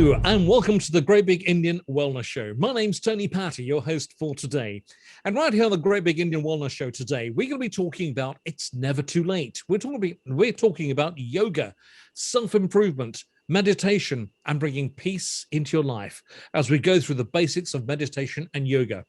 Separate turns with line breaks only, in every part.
Hello and welcome to the Great Big Indian Wellness Show. My name's Tony Patty, your host for today. And right here on the Great Big Indian Wellness Show today, we're going to be talking about it's never too late. We're talking about yoga, self-improvement, meditation, and bringing peace into your life as we go through the basics of meditation and yoga.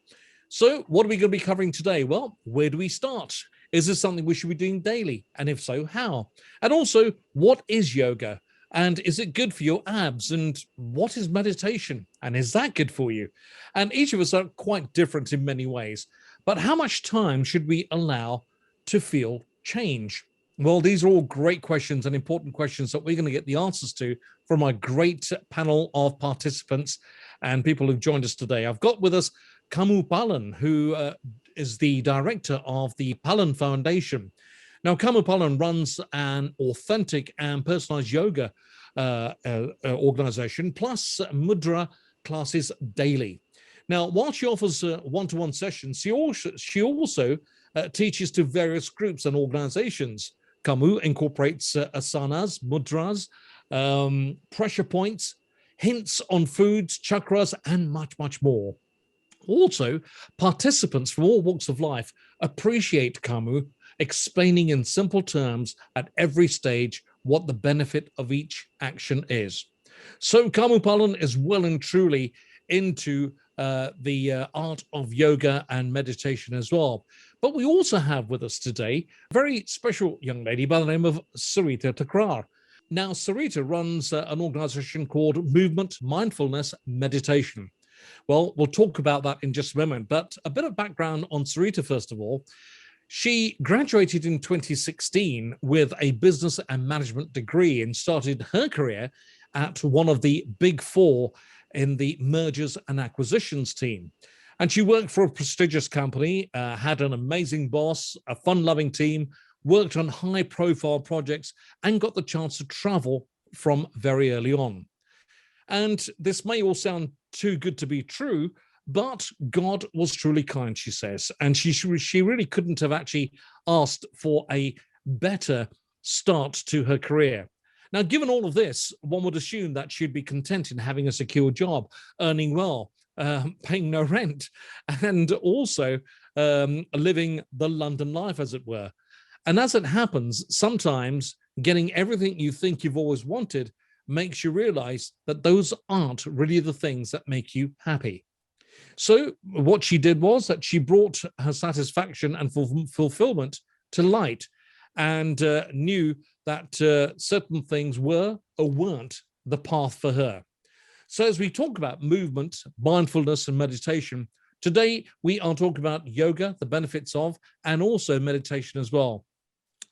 So what are we going to be covering today? Well, where do we start? Is this something we should be doing daily? And if so, how? And also, what is yoga? And is it good for your abs? And what is meditation? And is that good for you? And each of us are quite different in many ways. But how much time should we allow to feel change? Well, these are all great questions and important questions that we're going to get the answers to from our great panel of participants and people who've joined us today. I've got with us Kamu Palan, who is the director of the Palan Foundation. Now, Kamu Palan runs an authentic and personalized yoga organization, plus mudra classes daily. Now, while she offers one-to-one sessions, she also teaches to various groups and organizations. Kamu incorporates asanas, mudras, pressure points, hints on foods, chakras, and much, much more. Also, participants from all walks of life appreciate Kamu explaining in simple terms at every stage what the benefit of each action is. So Kamu Palan is well and truly into the art of yoga and meditation as well. But we also have with us today a very special young lady by the name of Sarita Thakrar. Now, Sarita runs an organization called Movement Mindfulness Meditation. Well, we'll talk about that in just a moment, but a bit of background on Sarita, first of all. She graduated in 2016 with a business and management degree and started her career at one of the big four in the mergers and acquisitions team. And she worked for a prestigious company, had an amazing boss, a fun-loving team, worked on high-profile projects, and got the chance to travel from very early on. And this may all sound too good to be true, but God was truly kind, she says, and she really couldn't have actually asked for a better start to her career. Now, given all of this, one would assume that she'd be content in having a secure job, earning well, paying no rent, and also living the London life, as it were. And as it happens, sometimes getting everything you think you've always wanted makes you realize that those aren't really the things that make you happy. So what she did was that she brought her satisfaction and fulfillment to light and knew that certain things were or weren't the path for her. So as we talk about movement, mindfulness, and meditation, today we are talking about yoga, the benefits of, and also meditation as well.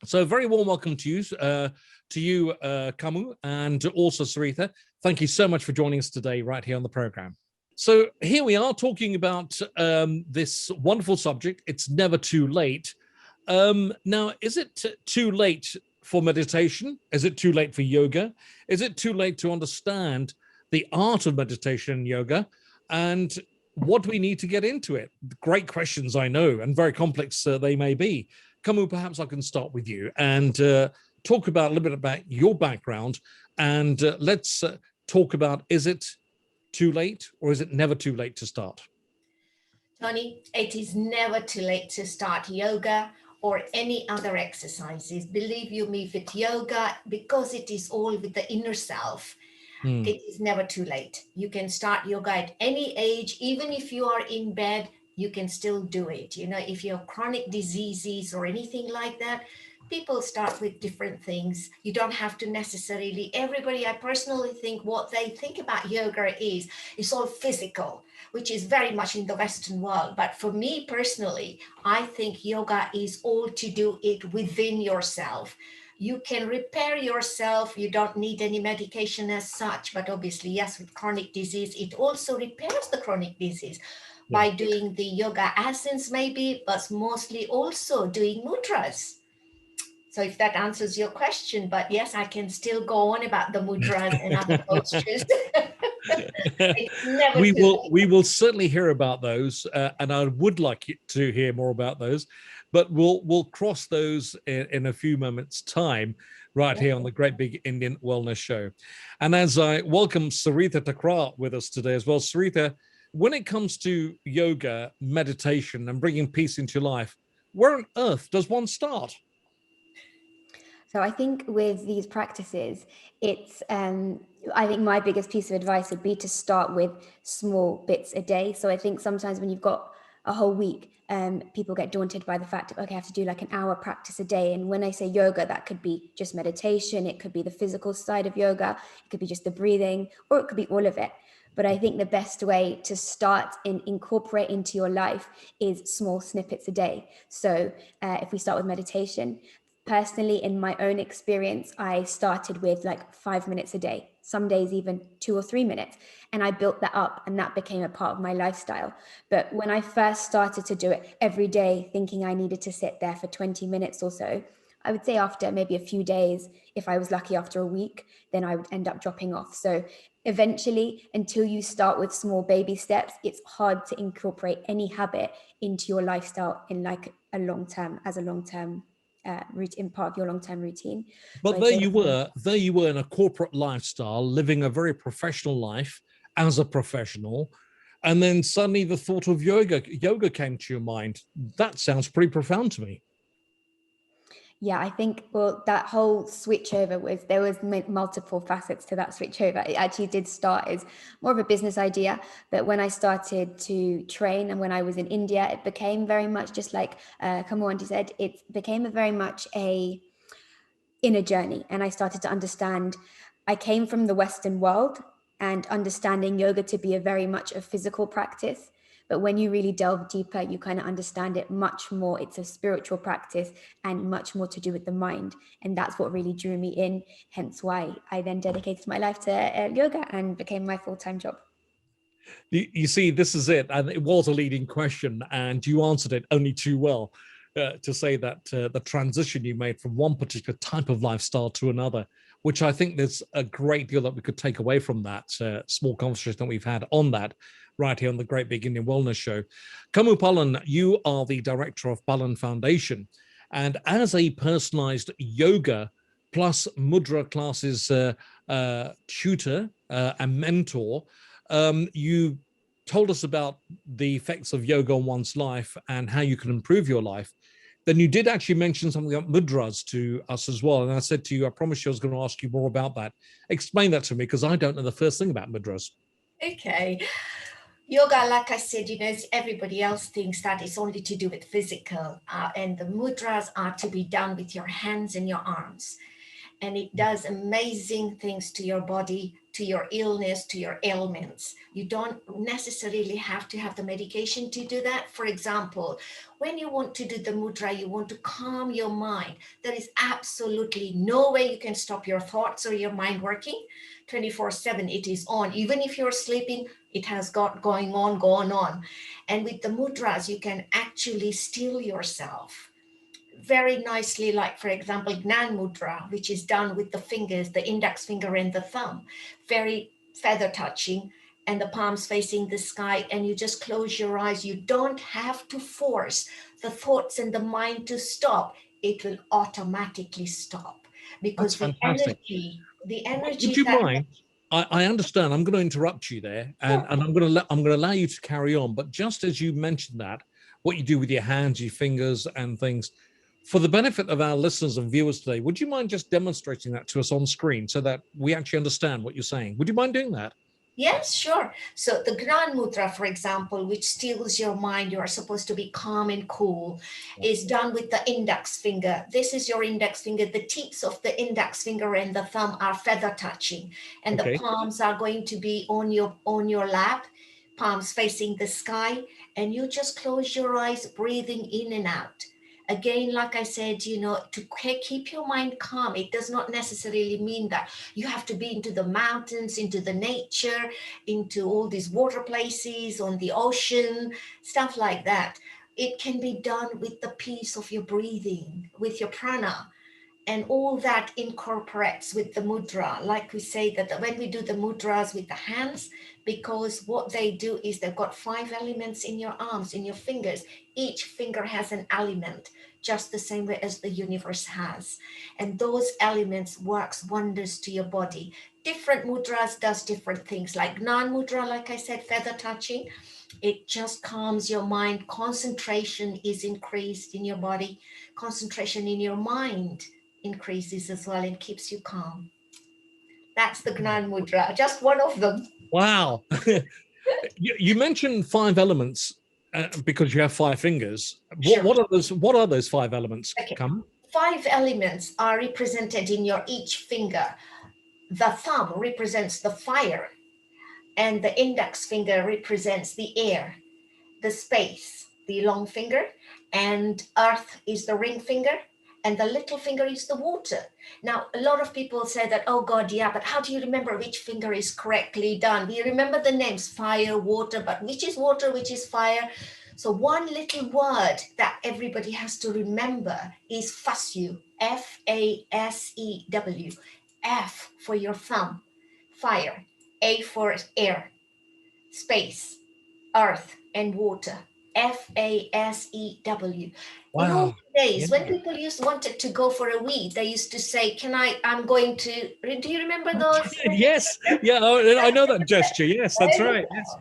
So a very warm welcome to you, Kamu, and also Sarita. Thank you so much for joining us today right here on the program. So here we are talking about this wonderful subject. It's never too late. Now, is it too late for meditation? Is it too late for yoga? Is it too late to understand the art of meditation and yoga? And what do we need to get into it? Great questions, I know, and very complex they may be. Kamu, perhaps I can start with you and talk about a little bit about your background, and let's talk about, is it too late or is it never too late to start?
Tony, it is never too late to start yoga or any other exercises. Believe you me, with yoga, because it is all with the inner self, it is never too late. You can start yoga at any age, even if you are in bed, you can still do it. You know, if you have chronic diseases or anything like that, people start with different things. You don't have to necessarily, everybody, I personally think what they think about yoga is all physical, which is very much in the Western world. But for me personally, I think yoga is all to do it within yourself. You can repair yourself. You don't need any medication as such, but obviously, yes, with chronic disease, it also repairs the chronic disease by doing the yoga asanas maybe, but mostly also doing mudras. So if that answers your question, but yes, I can still go on about the mudras and other postures.
We will certainly hear about those, and I would like to hear more about those, but we'll cross those in a few moments' time. right here on the Great Big Indian Wellness Show. And as I welcome Sarita Thakrar with us today as well. Sarita, when it comes to yoga, meditation, and bringing peace into your life, where on earth does one start?
So I think with these practices, it's, I think my biggest piece of advice would be to start with small bits a day. So I think sometimes when you've got a whole week, people get daunted by the fact of, okay, I have to do like an hour practice a day. And when I say yoga, that could be just meditation. It could be the physical side of yoga. It could be just the breathing, or it could be all of it. But I think the best way to start and incorporate into your life is small snippets a day. So if we start with meditation, personally, in my own experience, I started with like 5 minutes a day, some days even 2 or 3 minutes. And I built that up and that became a part of my lifestyle. But when I first started to do it every day, thinking I needed to sit there for 20 minutes or so, I would say after maybe a few days, if I was lucky after a week, then I would end up dropping off. So eventually, until you start with small baby steps, it's hard to incorporate any habit into your lifestyle in like a long term, as a long term routine, part of your long-term routine.
But
So
there you were in a corporate lifestyle, living a very professional life as a professional, and then suddenly the thought of yoga came to your mind. That sounds pretty profound to me.
Yeah, I think, well, that whole switch over there was multiple facets to that switch over. It actually did start as more of a business idea, but when I started to train and when I was in India, it became very much just like Kamu said, it became very much a inner journey. And I started to understand, I came from the Western world and understanding yoga to be a very much a physical practice. But when you really delve deeper, you kind of understand it much more. It's a spiritual practice and much more to do with the mind. And that's what really drew me in. Hence why I then dedicated my life to yoga and became my full-time job.
You see, this is it. And it was a leading question, and you answered it only too well to say that the transition you made from one particular type of lifestyle to another, which I think there's a great deal that we could take away from that small conversation that we've had on that right here on the Great Big Indian Wellness Show. Kamu Palan, you are the director of Palan Foundation. And as a personalized yoga plus mudra classes tutor and mentor, you told us about the effects of yoga on one's life and how you can improve your life. Then you did actually mention something about mudras to us as well. And I said to you, I promised you I was going to ask you more about that. Explain that to me, because I don't know the first thing about mudras.
Okay. Yoga, like I said, as everybody else thinks that it's only to do with physical, and the mudras are to be done with your hands and your arms. And it does amazing things to your body, to your illness, to your ailments. You don't necessarily have to have the medication to do that. For example, when you want to do the mudra, you want to calm your mind. There is absolutely no way you can stop your thoughts or your mind working. 24/7, it is on. Even if you're sleeping, it has got going on. And with the mudras, you can actually still yourself very nicely, like for example, Gnan Mudra, which is done with the fingers, the index finger and the thumb, very feather touching, and the palms facing the sky, and you just close your eyes. You don't have to force the thoughts and the mind to stop. It will automatically stop because the energy
Would you mind? I understand. I'm going to interrupt you there, and I'm going to allow you to carry on. But just as you mentioned that, what you do with your hands, your fingers, and things, for the benefit of our listeners and viewers today, would you mind just demonstrating that to us on screen so that we actually understand what you're saying? Would you mind doing that?
Yes, sure. So the Gnan Mudra, for example, which stills your mind, you are supposed to be calm and cool, is done with the index finger. This is your index finger. The tips of the index finger and the thumb are feather touching, and the palms are going to be on your lap, palms facing the sky, and you just close your eyes, breathing in and out. Again, like I said, to keep your mind calm, it does not necessarily mean that you have to be into the mountains, into the nature, into all these water places, on the ocean, stuff like that. It can be done with the peace of your breathing, with your prana. And all that incorporates with the mudra. Like we say that when we do the mudras with the hands, because what they do is they've got 5 elements in your arms, in your fingers. Each finger has an element, just the same way as the universe has. And those elements works wonders to your body. Different mudras does different things, like Gnan mudra, like I said, feather touching. It just calms your mind. Concentration is increased in your body. Concentration in your mind increases as well and keeps you calm. That's the Gnan mudra, just one of them.
Wow. You mentioned 5 elements because you have 5 fingers.
Sure.
What are those 5 elements?
Okay.
Come.
5 elements are represented in your each finger. The thumb represents the fire, and the index finger represents the air, the space, the long finger, and earth is the ring finger, and the little finger is the water. Now, a lot of people say that, oh God, yeah, but how do you remember which finger is correctly done? We remember the names fire, water, but which is water, which is fire? So one little word that everybody has to remember is FASEW, F-A-S-E-W. F for your thumb, fire, A for air, space, earth, and water. FASEW.
Wow.
In old days,
Yeah.
when people wanted to go for a wee, they used to say, I'm going to, do you remember those?
Yes. Yeah, I know that gesture. Yes, that's right. Yes.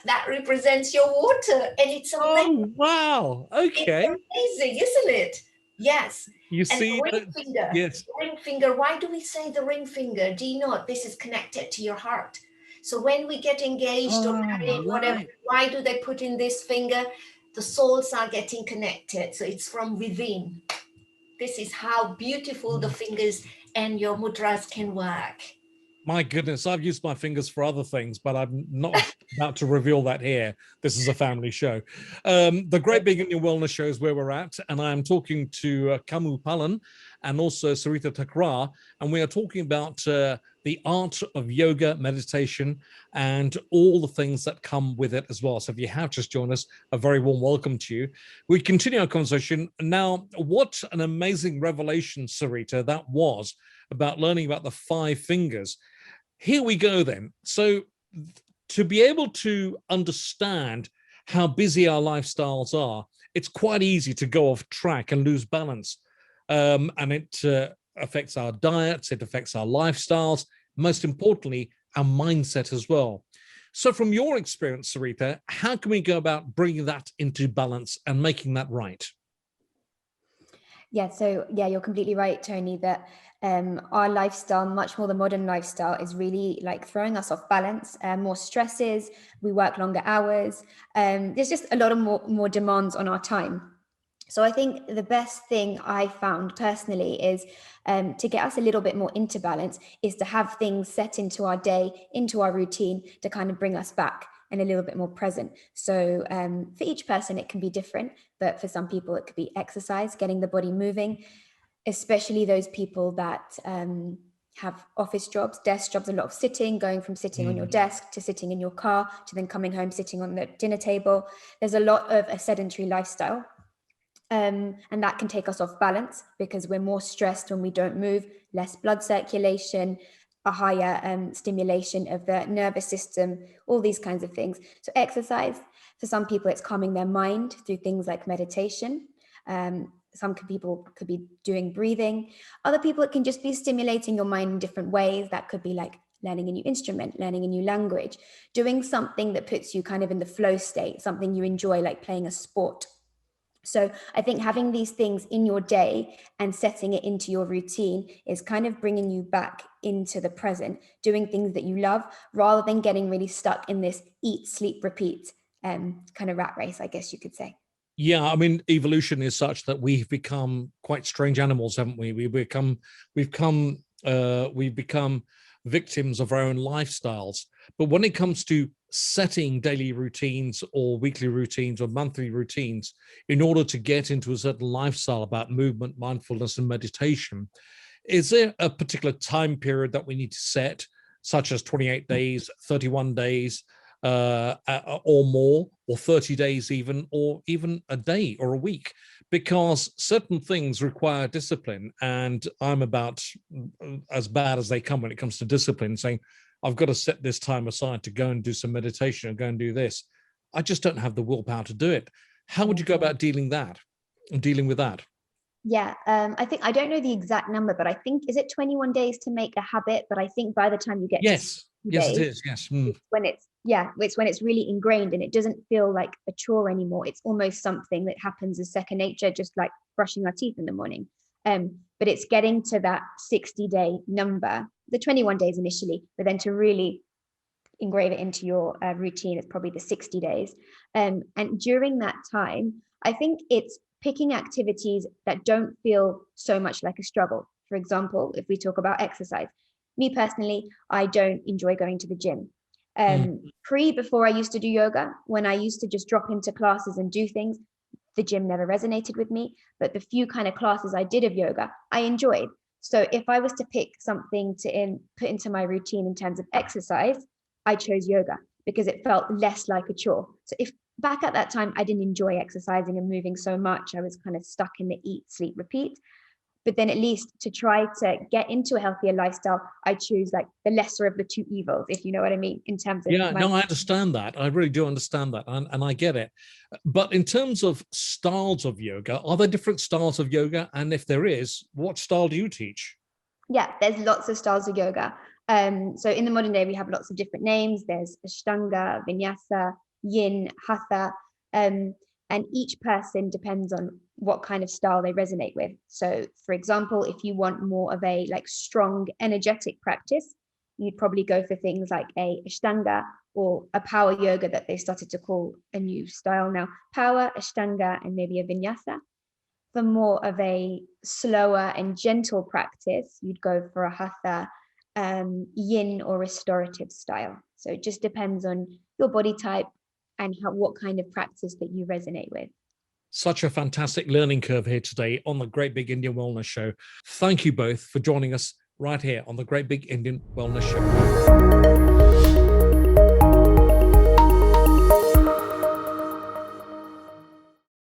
That represents your water, and it's amazing.
Oh, wow. Okay.
It's amazing, isn't it? Yes.
You
And
see
the ring
that?
finger.
Yes.
The ring finger. Why do we say the ring finger? Do you know this is connected to your heart? So when we get engaged or married, whatever,
right.
why do they put in this finger? The souls are getting connected. So it's from within. This is how beautiful the fingers and your mudras can work.
My goodness, I've used my fingers for other things, but I'm not about to reveal that here. This is a family show. The Great Big Indian Wellness Show is where we're at, and I'm talking to Kamu Palan and also Sarita Thakrar, and we are talking about the art of yoga, meditation, and all the things that come with it as well. So if you have just joined us, a very warm welcome to you. We continue our conversation. Now, what an amazing revelation, Sarita, that was about learning about the 5 fingers. Here we go then. So to be able to understand how busy our lifestyles are, it's quite easy to go off track and lose balance. And it affects our diets, it affects our lifestyles, most importantly, our mindset as well. So from your experience, Sarita, how can we go about bringing that into balance and making that right?
Yeah, so yeah, you're completely right, Tony, that our lifestyle, much more the modern lifestyle, is really like throwing us off balance. More stresses, we work longer hours. There's just a lot of more demands on our time. So I think the best thing I found personally is to get us a little bit more into balance is to have things set into our day, into our routine to kind of bring us back and a little bit more present. So for each person, it can be different, but for some people, it could be exercise, getting the body moving, especially those people that have office jobs, desk jobs, a lot of sitting, going from sitting on your desk to sitting in your car to then coming home, sitting on the dinner table. There's a lot of a sedentary lifestyle. And that can take us off balance because we're more stressed when we don't move, less blood circulation, a higher stimulation of the nervous system, all these kinds of things. So exercise, for some people, it's calming their mind through things like meditation. Some people could be doing breathing. Other people, it can just be stimulating your mind in different ways. That could be like learning a new instrument, learning a new language, doing something that puts you kind of in the flow state, something you enjoy, like playing a sport. So I think having these things in your day and setting it into your routine is kind of bringing you back into the present, doing things that you love rather than getting really stuck in this eat, sleep, repeat kind of rat race, I guess you could say.
Yeah, I mean, evolution is such that we've become quite strange animals, haven't we? We've become victims of our own lifestyles. But when it comes to setting daily routines or weekly routines or monthly routines in order to get into a certain lifestyle about movement, mindfulness, and meditation, is there a particular time period that we need to set, such as 28 days, 31 days, or more, or 30 days even, or even a day or a week? Because certain things require discipline, and I'm about as bad as they come when it comes to discipline, saying, I've got to set this time aside to go and do some meditation and go and do this. I just don't have the willpower to do it. How would you go about dealing with that?
Yeah, I think I don't know the exact number, but I think is it 21 days to make a habit? But I think by the time you get to
Yes, it is. Yes.
it's when it's really ingrained and it doesn't feel like a chore anymore. It's almost something that happens as second nature, just like brushing our teeth in the morning. But it's getting to that 60-day number, the 21 days initially, but then to really engrave it into your routine, it's probably the 60 days. And during that time, I think it's picking activities that don't feel so much like a struggle. For example, if we talk about exercise, me personally, I don't enjoy going to the gym. Before I used to do yoga, when I used to just drop into classes and do things, the gym never resonated with me. But the few kind of classes I did of yoga, I enjoyed. So if I was to pick something to put into my routine in terms of exercise, I chose yoga because it felt less like a chore. So if back at that time, I didn't enjoy exercising and moving so much, I was kind of stuck in the eat, sleep, repeat. But then at least to try to get into a healthier lifestyle, I choose like the lesser of the two evils, if you know what I mean, in terms of.
Yeah, no, I understand that. I really do understand that. And I get it. But in terms of styles of yoga, are there different styles of yoga? And if there is, what style do you teach?
Yeah, there's lots of styles of yoga. So in the modern day, we have lots of different names. There's Ashtanga, Vinyasa, Yin, Hatha, and each person depends on what kind of style they resonate with. So for example, if you want more of a like strong energetic practice, you'd probably go for things like a Ashtanga or a power yoga that they started to call a new style now, power, Ashtanga, and maybe a Vinyasa. For more of a slower and gentle practice, you'd go for a Hatha, Yin or restorative style. So it just depends on your body type and what kind of practice that you resonate with.
Such a fantastic learning curve here today on the Great Big Indian Wellness Show. Thank you both for joining us right here on the Great Big Indian Wellness Show.